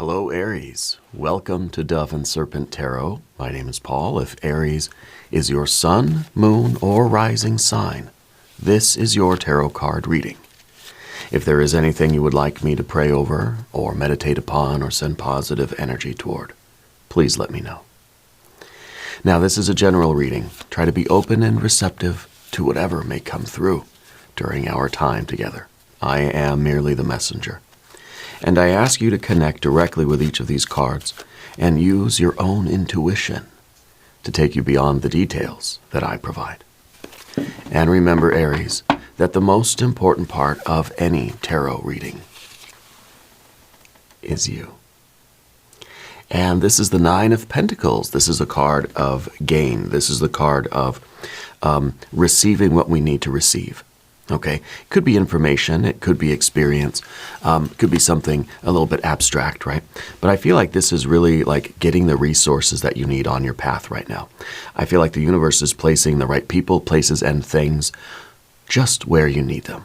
Hello, Aries. Welcome to Dove and Serpent Tarot. My name is Paul. If Aries is your sun, moon, or rising sign, this is your tarot card reading. If there is anything you would like me to pray over, or meditate upon, or send positive energy toward, please let me know. Now, this is a general reading. Try to be open and receptive to whatever may come through during our time together. I am merely the messenger. And I ask you to connect directly with each of these cards and use your own intuition to take you beyond the details that I provide. And remember, Aries, that the most important part of any tarot reading is you. And this is the Nine of Pentacles. This is a card of gain. This is the card of receiving what we need to receive. Okay, it could be information, it could be experience, could be something a little bit abstract, right? But I feel like this is really like getting the resources that you need on your path right now. I feel like the universe is placing the right people, places, and things just where you need them.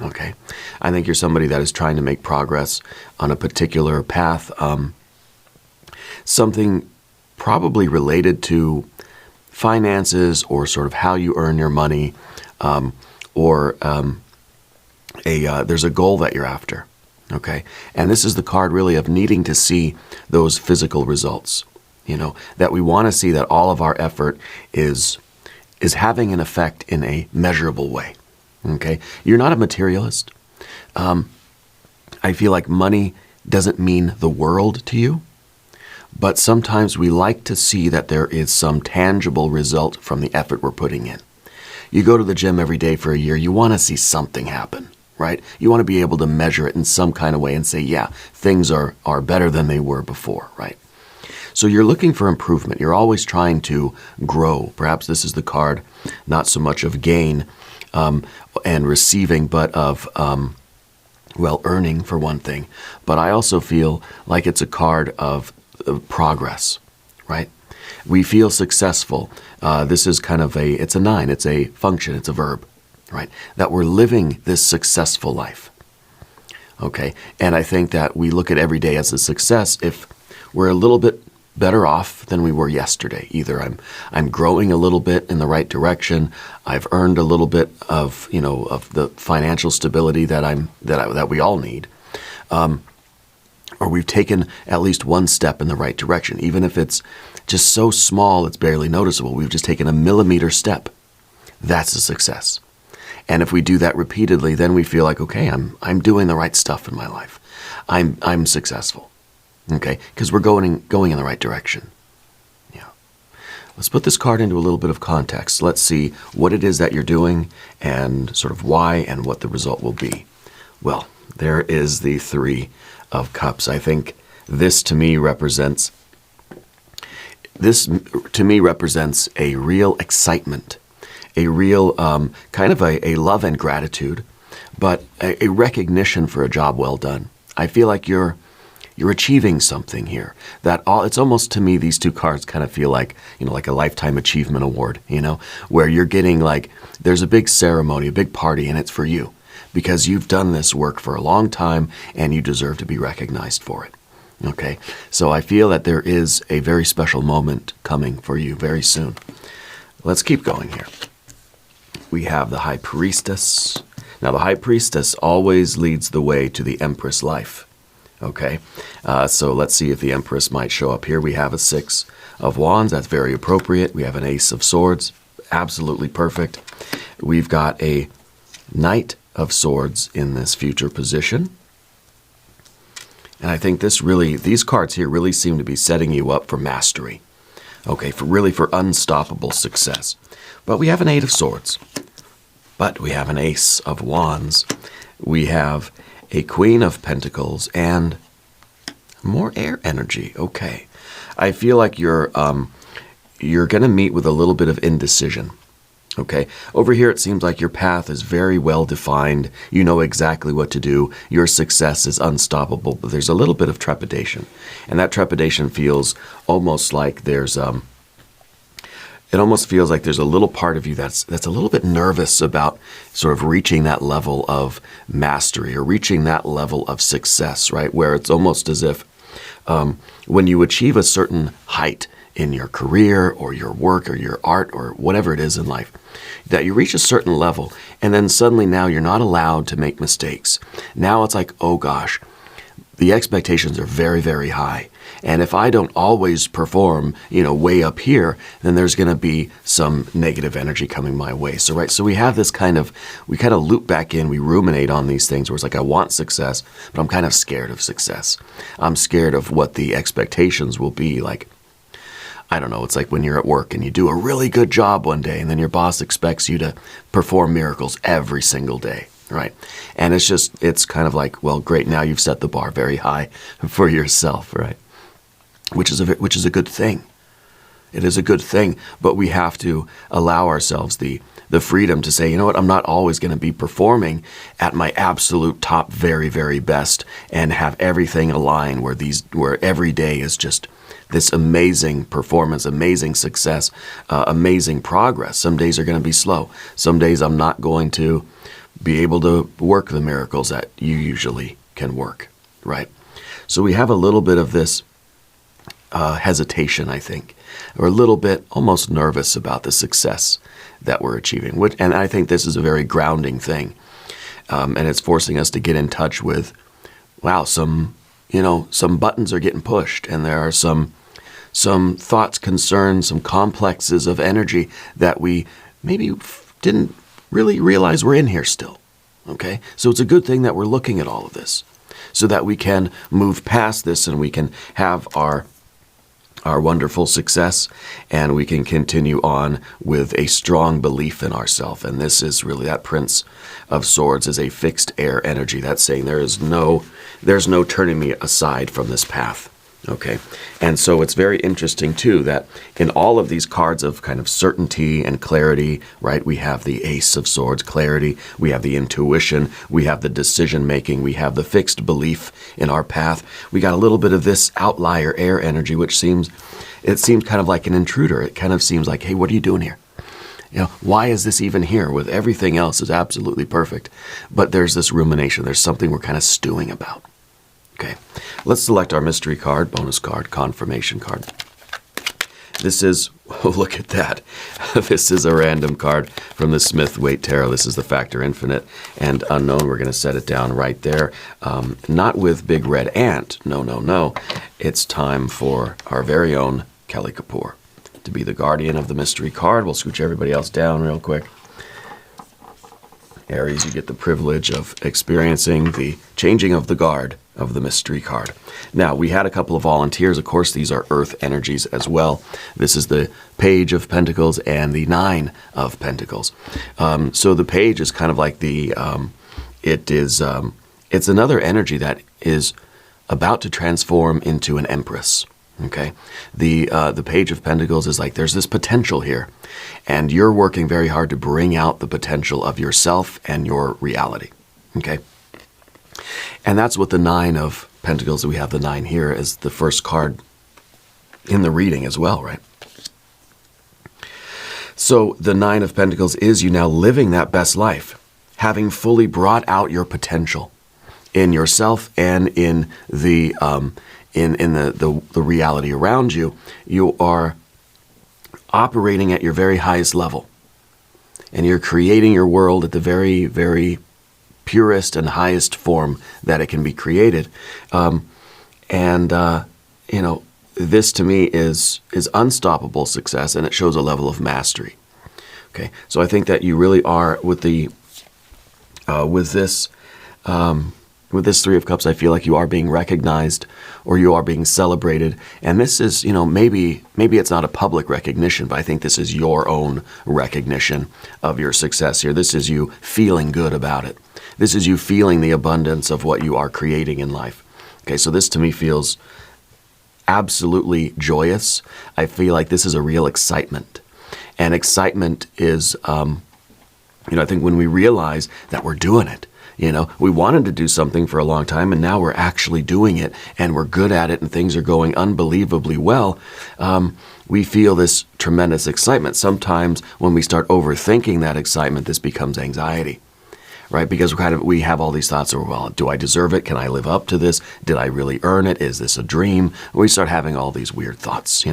Okay, I think you're somebody that is trying to make progress on a particular path, something probably related to finances or sort of how you earn your money, or there's a goal that you're after, okay? And this is the card really of needing to see those physical results, you know, that we want to see that all of our effort is having an effect in a measurable way, okay? You're not a materialist. I feel like money doesn't mean the world to you, but sometimes we like to see that there is some tangible result from the effort we're putting in. You go to the gym every day for a year, you want to see something happen, right? You want to be able to measure it in some kind of way and say, yeah, things are better than they were before, right? So you're looking for improvement. You're always trying to grow. Perhaps this is the card, not so much of gain and receiving, but of, earning for one thing. But I also feel like it's a card of progress, right? We feel successful. This is kind of it's a 9, it's a function, it's a verb, right? That we're living this successful life, okay? And I think that we look at every day as a success if we're a little bit better off than we were yesterday. Either I'm growing a little bit in the right direction, I've earned a little bit of, you know, of the financial stability that we all need, or we've taken at least one step in the right direction, even if it's just so small it's barely noticeable. We've just taken a millimeter step. That's a success. And if we do that repeatedly, then we feel like, okay, I'm doing the right stuff in my life. I'm successful. Okay? Because we're going in the right direction. Yeah. Let's put this card into a little bit of context. Let's see what it is that you're doing and sort of why and what the result will be. Well, there is the Three of Cups. I think this to me represents a real excitement, a real kind of a love and gratitude, but a recognition for a job well done. I feel like you're achieving something here. It's almost, to me, these two cards kind of feel like, you know, like a lifetime achievement award, you know, where you're getting like, there's a big ceremony, a big party, and it's for you because you've done this work for a long time and you deserve to be recognized for it. Okay, so I feel that there is a very special moment coming for you very soon. Let's keep going here. We have the High Priestess. Now, the High Priestess always leads the way to the Empress life. Okay, so let's see if the Empress might show up here. We have a Six of Wands. That's very appropriate. We have an Ace of Swords. Absolutely perfect. We've got a Knight of Swords in this future position. And I think these cards here really seem to be setting you up for mastery. Okay, for unstoppable success. But we have an Eight of Swords. But we have an Ace of Wands. We have a Queen of Pentacles and more air energy. Okay. I feel like you're going to meet with a little bit of indecision. Okay, over here it seems like your path is very well defined. You know exactly what to do. Your success is unstoppable, but there's a little bit of trepidation. And that trepidation feels almost like there's it almost feels like there's a little part of you that's a little bit nervous about sort of reaching that level of mastery or reaching that level of success, right? Where it's almost as if when you achieve a certain height in your career or your work or your art or whatever it is in life, that you reach a certain level and then suddenly now you're not allowed to make mistakes. Now it's like, oh gosh, the expectations are very, very high. And if I don't always perform, way up here, then there's going to be some negative energy coming my way. So we have this we kind of loop back in, we ruminate on these things where it's like, I want success, but I'm kind of scared of success. I'm scared of what the expectations will be like. I don't know, it's like when you're at work and you do a really good job one day and then your boss expects you to perform miracles every single day, right? And it's kind of like, well, great, now you've set the bar very high for yourself, right? Which is a good thing. It is a good thing, but we have to allow ourselves the freedom to say, you know what, I'm not always going to be performing at my absolute top very, very best and have everything align where every day is just this amazing performance, amazing success, amazing progress. Some days are going to be slow. Some days I'm not going to be able to work the miracles that you usually can work, right? So we have a little bit of this hesitation, I think, or a little bit almost nervous about the success that we're achieving. And I think this is a very grounding thing. And it's forcing us to get in touch with, wow, some buttons are getting pushed and there are some thoughts, concerns, some complexes of energy that we maybe didn't really realize we're in here still. Okay? So it's a good thing that we're looking at all of this so that we can move past this and we can have our wonderful success, and we can continue on with a strong belief in ourselves. And this is really that Prince of Swords is a fixed air energy. That's saying there's no turning me aside from this path. Okay, and so it's very interesting too that in all of these cards of kind of certainty and clarity, right, we have the Ace of Swords, clarity, we have the intuition, we have the decision making, we have the fixed belief in our path. We got a little bit of this outlier air energy, which seems kind of like an intruder. It kind of seems like, hey, what are you doing here? Why is this even here with everything else is absolutely perfect? But there's this rumination. There's something we're kind of stewing about. Okay, let's select our mystery card, bonus card, confirmation card. This is, look at that. This is a random card from the Smith-Waite Tarot. This is the Factor Infinite and Unknown. We're going to set it down right there. Not with Big Red Ant. No, no, no. It's time for our very own Kelly Kapoor to be the guardian of the mystery card. We'll scooch everybody else down real quick. Aries, you get the privilege of experiencing the changing of the guard of the mystery card. Now, we had a couple of volunteers. Of course, these are earth energies as well. This is the Page of Pentacles and the Nine of Pentacles. So the Page is kind of like it's another energy that is about to transform into an Empress. Okay, the Page of Pentacles is like there's this potential here, and you're working very hard to bring out the potential of yourself and your reality. Okay, and that's what the Nine of Pentacles, we have the 9 here as the first card in the reading as well, right? So the 9 of Pentacles is you now living that best life, having fully brought out your potential in yourself and in the reality around you. You are operating at your very highest level, and you're creating your world at the very, very purest and highest form that it can be created. This to me is unstoppable success, and it shows a level of mastery. Okay, so I think that you really are with this Three of Cups. I feel like you are being recognized, or you are being celebrated. And this is, maybe it's not a public recognition, but I think this is your own recognition of your success here. This is you feeling good about it. This is you feeling the abundance of what you are creating in life. Okay, so this to me feels absolutely joyous. I feel like this is a real excitement. And excitement is, I think when we realize that we're doing it, we wanted to do something for a long time, and now we're actually doing it, and we're good at it, and things are going unbelievably well. We feel this tremendous excitement. Sometimes when we start overthinking that excitement, this becomes anxiety, right? Because we have all these thoughts of, well, do I deserve it? Can I live up to this? Did I really earn it? Is this a dream? We start having all these weird thoughts,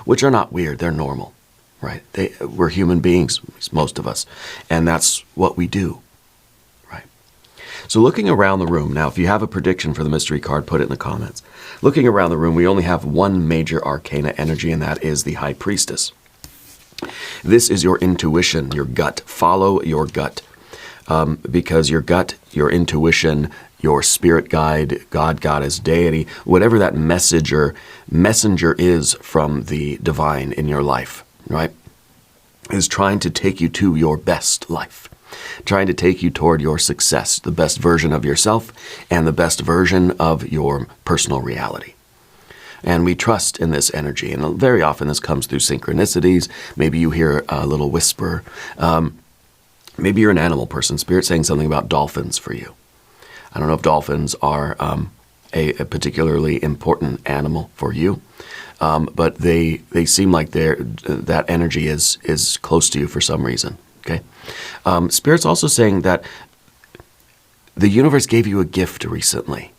which are not weird. They're normal, right? We're human beings, most of us, and that's what we do, right? So looking around the room, now if you have a prediction for the mystery card, put it in the comments. Looking around the room, we only have one major arcana energy, and that is the High Priestess. This is your intuition, your gut. Follow your gut. Because your gut, your intuition, your spirit guide, God, goddess, deity, whatever that messenger is from the divine in your life, right, is trying to take you to your best life, trying to take you toward your success, the best version of yourself and the best version of your personal reality. And we trust in this energy. And very often this comes through synchronicities. Maybe you hear a little whisper. Maybe you're an animal person. Spirit saying something about dolphins for you. I don't know if dolphins are a particularly important animal for you, but they seem like that energy is close to you for some reason. Okay. Spirit's also saying that the universe gave you a gift recently.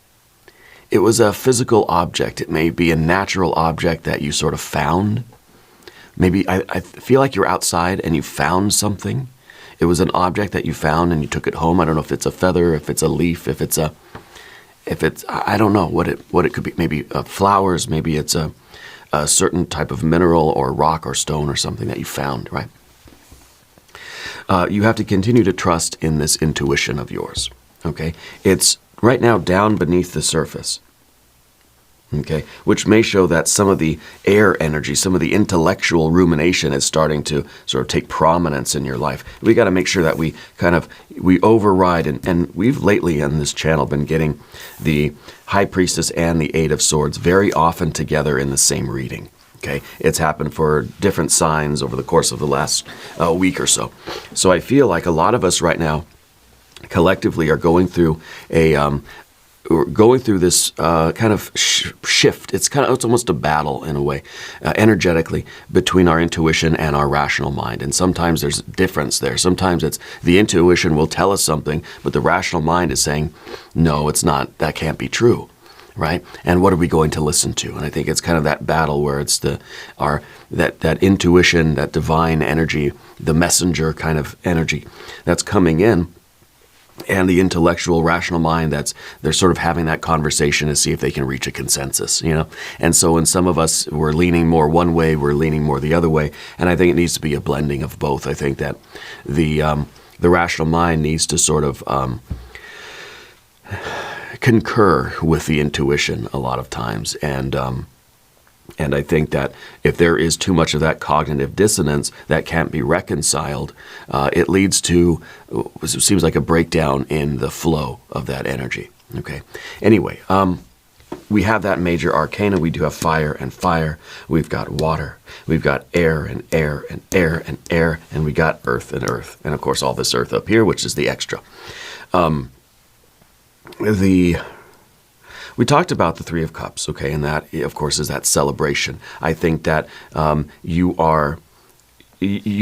It was a physical object. It may be a natural object that you sort of found. Maybe I feel like you're outside and you found something. It was an object that you found and you took it home. I don't know if it's a feather, if it's a leaf, if it's I don't know what it could be. Maybe flowers. Maybe it's a certain type of mineral or rock or stone or something that you found. Right. You have to continue to trust in this intuition of yours. Okay. It's right now down beneath the surface, okay, which may show that some of the air energy, some of the intellectual rumination is starting to sort of take prominence in your life. We got to make sure that we override, and we've lately on this channel been getting the High Priestess and the Eight of Swords very often together in the same reading. Okay, it's happened for different signs over the course of the last week or so. So I feel like a lot of us right now collectively are going through this kind of shift. It's almost a battle in a way, energetically, between our intuition and our rational mind. And sometimes there's a difference there. Sometimes it's the intuition will tell us something, but the rational mind is saying, no, it's not. That can't be true, right? And what are we going to listen to? And I think it's kind of that battle where it's that intuition, that divine energy, the messenger kind of energy that's coming in. And the intellectual, rational mind, they're sort of having that conversation to see if they can reach a consensus, And so in some of us, we're leaning more one way, we're leaning more the other way. And I think it needs to be a blending of both. I think that the rational mind needs to sort of concur with the intuition a lot of times. And I think that if there is too much of that cognitive dissonance that can't be reconciled, it leads to, it seems like a breakdown in the flow of that energy. Okay. Anyway, we have that major arcana. We do have fire and fire. We've got water. We've got air and air and air and air. And we got earth and earth. And of course, all this earth up here, which is the extra. We talked about the Three of Cups, okay, and that, of course, is that celebration. I think that you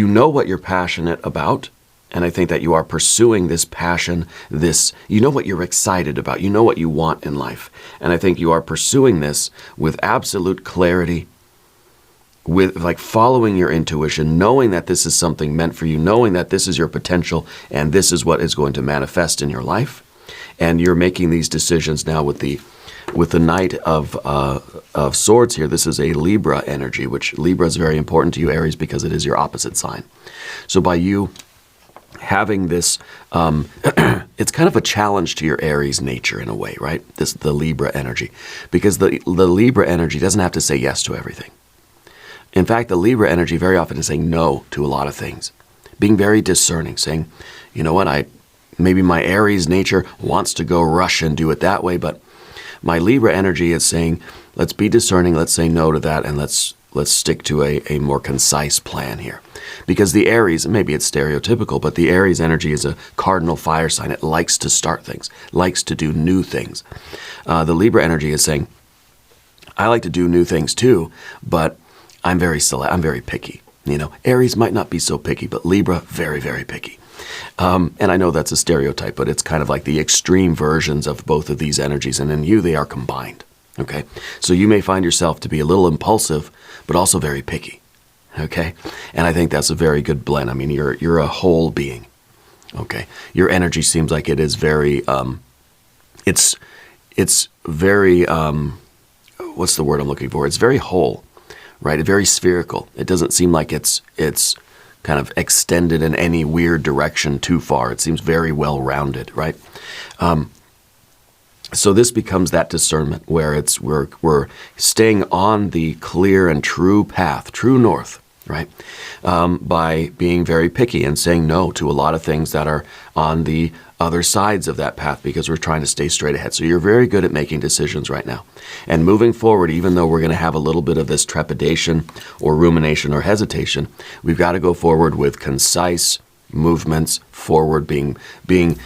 know what you're passionate about, and I think that you are pursuing this passion, you know what you're excited about, you know what you want in life, and I think you are pursuing this with absolute clarity, with like following your intuition, knowing that this is something meant for you, knowing that this is your potential, and this is what is going to manifest in your life, and you're making these decisions now with the Knight of Swords here. This is a Libra energy, which Libra is very important to you, Aries, because it is your opposite sign. So by you having this, it's kind of a challenge to your Aries nature in a way, right? The Libra energy, because the Libra energy doesn't have to say yes to everything. In fact, the Libra energy very often is saying no to a lot of things, being very discerning, saying, you know what, maybe my Aries nature wants to go rush and do it that way, but my Libra energy is saying, let's be discerning, let's say no to that, and let's stick to a more concise plan here. Because the Aries, maybe it's stereotypical, but the Aries energy is a cardinal fire sign. It likes to start things, likes to do new things. The Libra energy is saying, I like to do new things too, but I'm very picky. Aries might not be so picky, but Libra, very, very picky. And I know that's a stereotype, but it's kind of like the extreme versions of both of these energies. And in you, they are combined. Okay? So you may find yourself to be a little impulsive, but also very picky. Okay? And I think that's a very good blend. I mean, you're a whole being. Okay? Your energy seems like it is very, it's very, what's the word I'm looking for? It's very whole, right? Very spherical. It doesn't seem like it's kind of extended in any weird direction too far. It seems very well-rounded, right? So this becomes that discernment where we're staying on the clear and true path, true north, right? By being very picky and saying no to a lot of things that are on the other sides of that path because we're trying to stay straight ahead. So you're very good at making decisions right now. And moving forward, even though we're going to have a little bit of this trepidation or rumination or hesitation, we've got to go forward with concise movements forward, being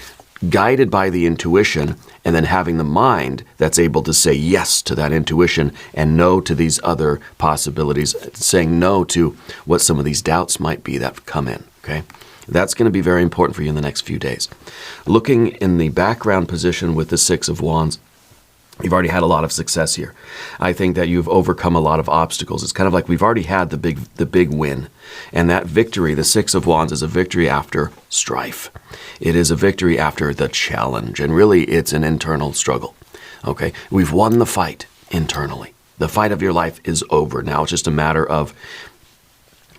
guided by the intuition, and then having the mind that's able to say yes to that intuition and no to these other possibilities, saying no to what some of these doubts might be that come in, okay? That's going to be very important for you in the next few days. Looking in the background position with the Six of Wands, you've already had a lot of success here. I think that you've overcome a lot of obstacles. It's kind of like we've already had the big win. And that victory, the Six of Wands, is a victory after strife. It is a victory after the challenge. And really, it's an internal struggle. Okay? We've won the fight internally. The fight of your life is over. Now it's just a matter of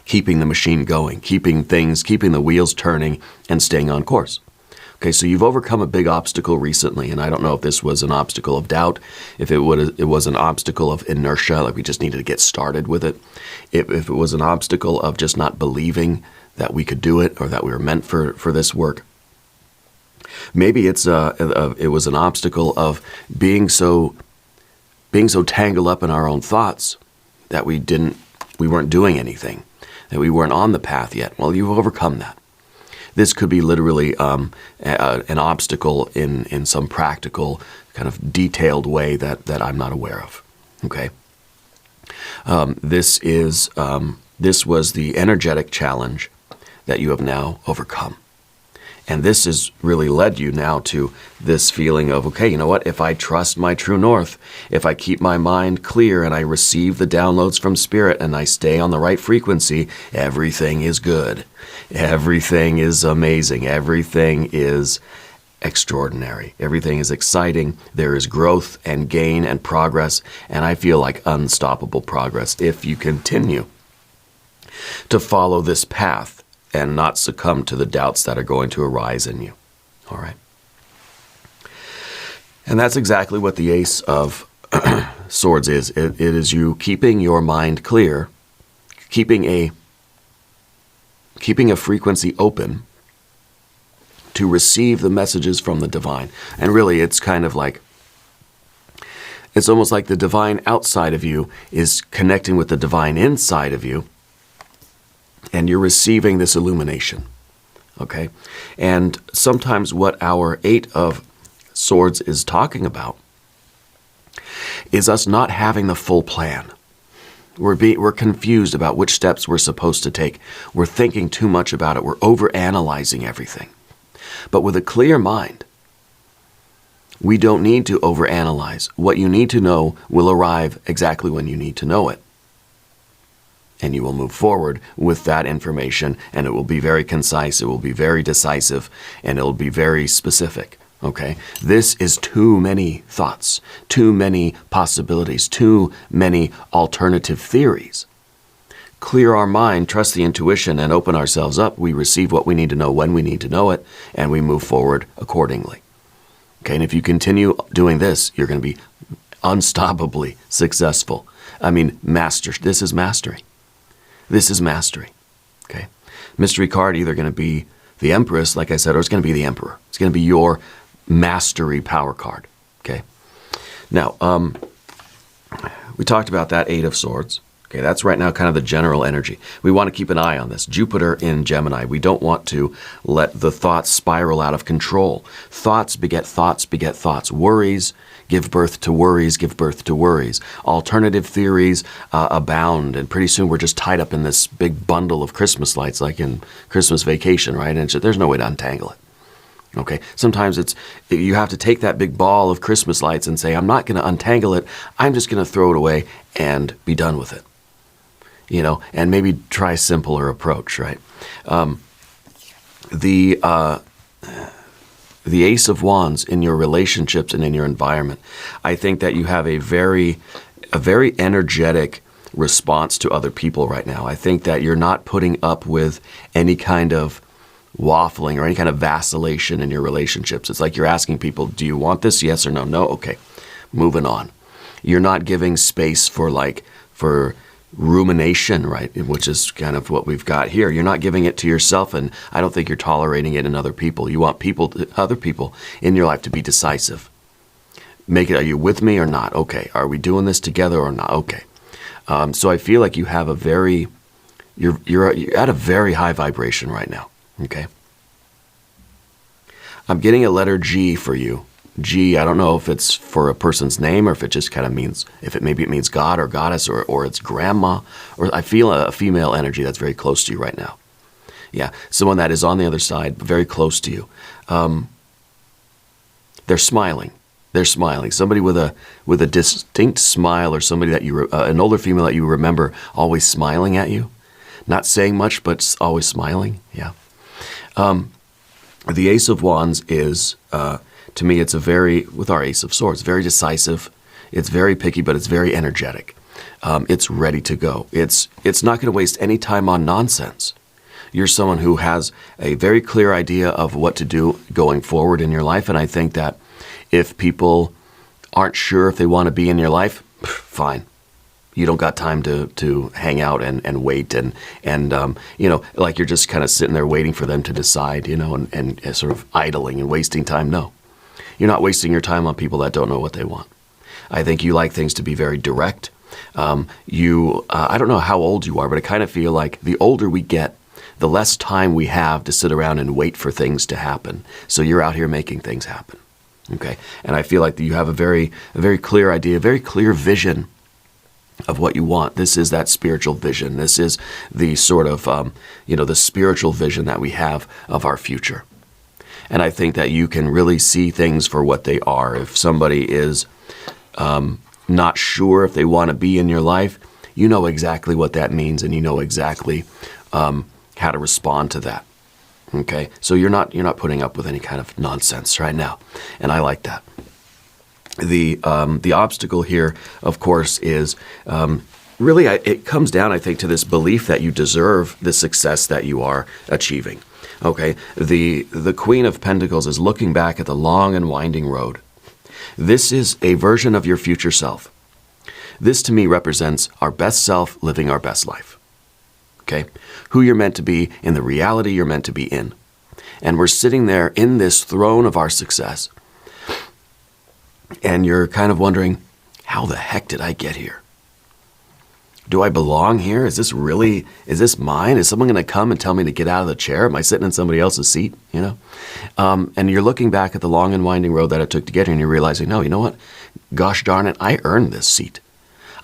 keeping the machine going, keeping the wheels turning, and staying on course. Okay, so you've overcome a big obstacle recently, and I don't know if this was an obstacle of doubt, if it was an obstacle of inertia, like we just needed to get started with it, if it was an obstacle of just not believing that we could do it or that we were meant for this work. Maybe it was an obstacle of being so tangled up in our own thoughts that we weren't doing anything, that we weren't on the path yet. Well, you've overcome that. This could be literally an obstacle in some practical, kind of detailed way that I'm not aware of. Okay. This was the energetic challenge that you have now overcome. And this has really led you now to this feeling of, okay, you know what? If I trust my true north, if I keep my mind clear and I receive the downloads from spirit and I stay on the right frequency, everything is good. Everything is amazing. Everything is extraordinary. Everything is exciting. There is growth and gain and progress. And I feel like unstoppable progress if you continue to follow this path and not succumb to the doubts that are going to arise in you. All right. And that's exactly what the Ace of Swords is. It is you keeping your mind clear, keeping a frequency open to receive the messages from the divine. And really, it's kind of like, it's almost like the divine outside of you is connecting with the divine inside of you, and you're receiving this illumination, okay? And sometimes what our Eight of Swords is talking about is us not having the full plan. We're confused about which steps we're supposed to take. We're thinking too much about it. We're overanalyzing everything. But with a clear mind, we don't need to overanalyze. What you need to know will arrive exactly when you need to know it. And you will move forward with that information, and it will be very concise, it will be very decisive, and it will be very specific, okay? This is too many thoughts, too many possibilities, too many alternative theories. Clear our mind, trust the intuition, and open ourselves up. We receive what we need to know when we need to know it, and we move forward accordingly. Okay, and if you continue doing this, you're going to be unstoppably successful. I mean, this is mastery. This is mastery, okay? Mystery card either going to be the Empress, like I said, or it's going to be the Emperor. It's going to be your mastery power card, okay? Now, we talked about that Eight of Swords, Okay, that's right now kind of the general energy. We want to keep an eye on this. Jupiter in Gemini. We don't want to let the thoughts spiral out of control. Thoughts beget thoughts beget thoughts. Worries give birth to worries, give birth to worries. Alternative theories abound, and pretty soon we're just tied up in this big bundle of Christmas lights like in Christmas Vacation, right? And there's no way to untangle it. Okay, sometimes you have to take that big ball of Christmas lights and say, I'm not going to untangle it. I'm just going to throw it away and be done with it. And maybe try a simpler approach, right? The Ace of Wands in your relationships and in your environment, I think that you have a very energetic response to other people right now. I think that you're not putting up with any kind of waffling or any kind of vacillation in your relationships. It's like you're asking people, do you want this? Yes or no? No? Okay. Moving on. You're not giving space for rumination, right? Which is kind of what we've got here. You're not giving it to yourself, and I don't think you're tolerating it in other people. You want other people in your life to be decisive. Are you with me or not? Okay. Are we doing this together or not? Okay. So I feel like you have you're at a very high vibration right now. Okay. I'm getting a letter G for you. G, I don't know if it's for a person's name or if it just kind of means, maybe it means God or goddess or it's grandma, or I feel a female energy that's very close to you right now. Yeah, someone that is on the other side, very close to you. They're smiling. They're smiling. Somebody with a distinct smile, or somebody that an older female that you remember always smiling at you. Not saying much, but always smiling. Yeah. The Ace of Wands is, to me, with our Ace of Swords, very decisive. It's very picky, but it's very energetic. It's ready to go. It's not going to waste any time on nonsense. You're someone who has a very clear idea of what to do going forward in your life, and I think that if people aren't sure if they want to be in your life, fine. You don't got time to hang out and wait and like you're just kind of sitting there waiting for them to decide, and sort of idling and wasting time. No, you're not wasting your time on people that don't know what they want. I think you like things to be very direct. I don't know how old you are, but I kind of feel like the older we get, the less time we have to sit around and wait for things to happen. So you're out here making things happen. Okay. And I feel like you have a very clear idea, a very clear vision of what you want. This is that spiritual vision. This is the sort of, the spiritual vision that we have of our future. And I think that you can really see things for what they are. If somebody is not sure if they want to be in your life, you know exactly what that means, and you know exactly how to respond to that. Okay, so you're not putting up with any kind of nonsense right now, and I like that. The obstacle here, of course, is really it comes down, I think, to this belief that you deserve the success that you are achieving. Okay, the Queen of Pentacles is looking back at the long and winding road. This is a version of your future self. This, to me, represents our best self living our best life. Okay, who you're meant to be in the reality you're meant to be in. And we're sitting there in this throne of our success. And you're kind of wondering, how the heck did I get here? Do I belong here? Is this mine? Is someone going to come and tell me to get out of the chair? Am I sitting in somebody else's seat? And you're looking back at the long and winding road that it took to get here, and you're realizing, no, you know what? Gosh darn it, I earned this seat.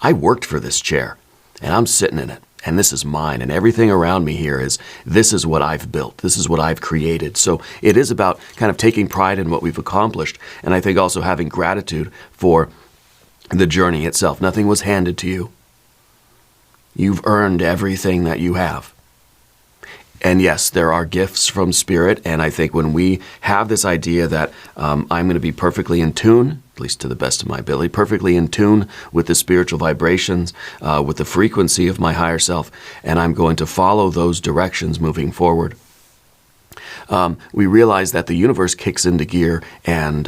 I worked for this chair, and I'm sitting in it, and this is mine, and everything around me here this is what I've built. This is what I've created. So it is about kind of taking pride in what we've accomplished, and I think also having gratitude for the journey itself. Nothing was handed to you. You've earned everything that you have. And yes, there are gifts from Spirit, and I think when we have this idea that I'm going to be perfectly in tune, at least to the best of my ability, perfectly in tune with the spiritual vibrations, with the frequency of my higher self, and I'm going to follow those directions moving forward, we realize that the universe kicks into gear and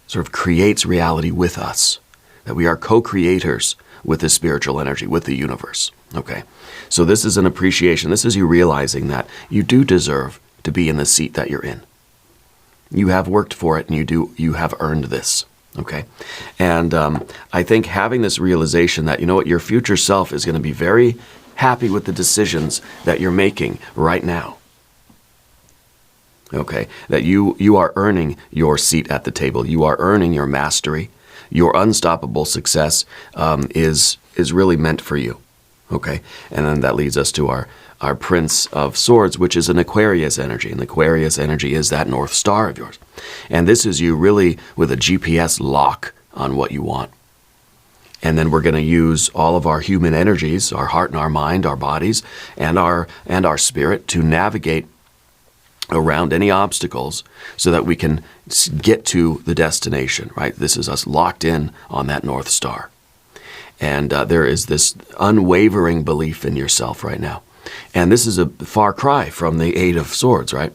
sort of creates reality with us, that we are co-creators with the spiritual energy, with the universe. Okay, so this is an appreciation. This is you realizing that you do deserve to be in the seat that you're in. You have worked for it, and you have earned this. Okay. And I think having this realization that, you know what, your future self is going to be very happy with the decisions that you're making right now. Okay. That you are earning your seat at the table. You are earning your mastery. Your unstoppable success is really meant for you. Okay. And then that leads us to our Prince of Swords, which is an Aquarius energy. And the Aquarius energy is that North Star of yours. And this is you really with a GPS lock on what you want. And then we're going to use all of our human energies, our heart and our mind, our bodies, and our spirit to navigate around any obstacles so that we can get to the destination, right? This is us locked in on that North Star. And there is this unwavering belief in yourself right now. And this is a far cry from the Eight of Swords, right?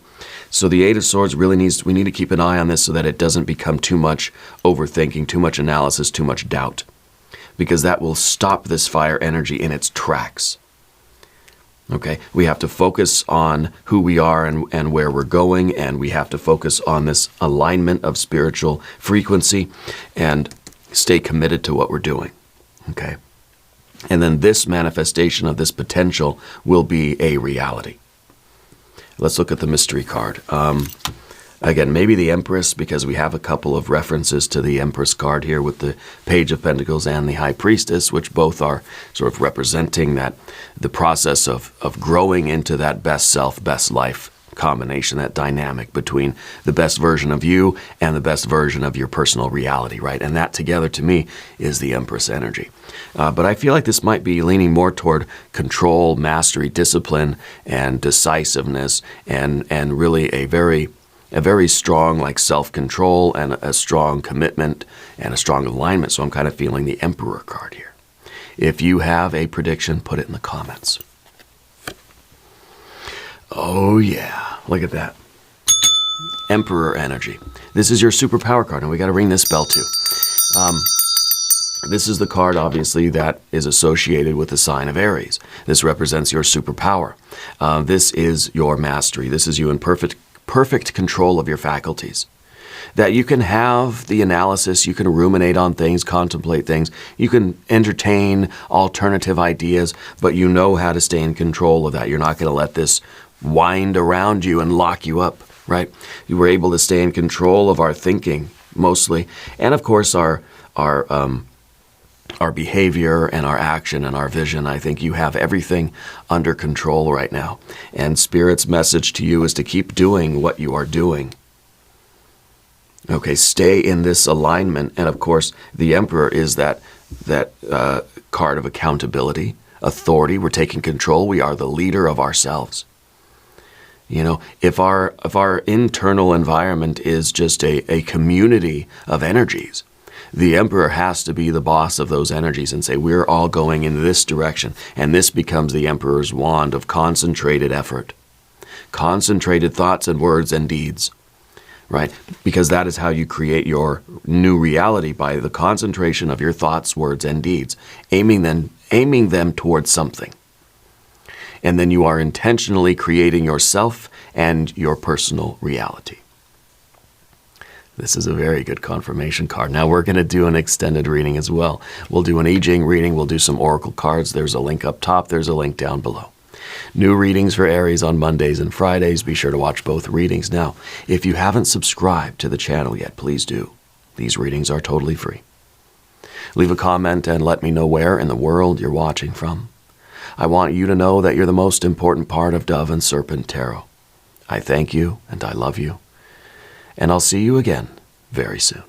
So the Eight of Swords really we need to keep an eye on this so that it doesn't become too much overthinking, too much analysis, too much doubt. Because that will stop this fire energy in its tracks. Okay? We have to focus on who we are and where we're going, and we have to focus on this alignment of spiritual frequency and stay committed to what we're doing. Okay? And then this manifestation of this potential will be a reality. Let's look at the mystery card. Again, maybe the Empress, because we have a couple of references to the Empress card here with the Page of Pentacles and the High Priestess, which both are sort of representing that the process of growing into that best self, best life combination, that dynamic between the best version of you and the best version of your personal reality, right? And that together, to me, is the Empress energy. But I feel like this might be leaning more toward control, mastery, discipline, and decisiveness, and really a very strong like self-control and a strong commitment and a strong alignment. So I'm kind of feeling the Emperor card here. If you have a prediction, put it in the comments. Oh yeah, look at that. Emperor energy. This is your superpower card, and we got to ring this bell too. This is the card, obviously, that is associated with the sign of Aries. This represents your superpower. This is your mastery. This is you in perfect control of your faculties. That you can have the analysis, you can ruminate on things, contemplate things, you can entertain alternative ideas, but you know how to stay in control of that. You're not going to let this wind around you and lock you up, right? You were able to stay in control of our thinking, mostly, and of course our behavior and our action and our vision. I think you have everything under control right now. And Spirit's message to you is to keep doing what you are doing. Okay, stay in this alignment. And of course, the Emperor is that card of accountability, authority. We're taking control. We are the leader of ourselves. You know, if our internal environment is just a community of energies, the Emperor has to be the boss of those energies and say, we're all going in this direction. And this becomes the Emperor's wand of concentrated effort, concentrated thoughts and words and deeds, right? Because that is how you create your new reality, by the concentration of your thoughts, words, and deeds, aiming them towards something. And then you are intentionally creating yourself and your personal reality. This is a very good confirmation card. Now we're going to do an extended reading as well. We'll do an I Ching reading. We'll do some oracle cards. There's a link up top. There's a link down below. New readings for Aries on Mondays and Fridays. Be sure to watch both readings. Now, if you haven't subscribed to the channel yet, please do. These readings are totally free. Leave a comment and let me know where in the world you're watching from. I want you to know that you're the most important part of Dove and Serpent Tarot. I thank you and I love you. And I'll see you again very soon.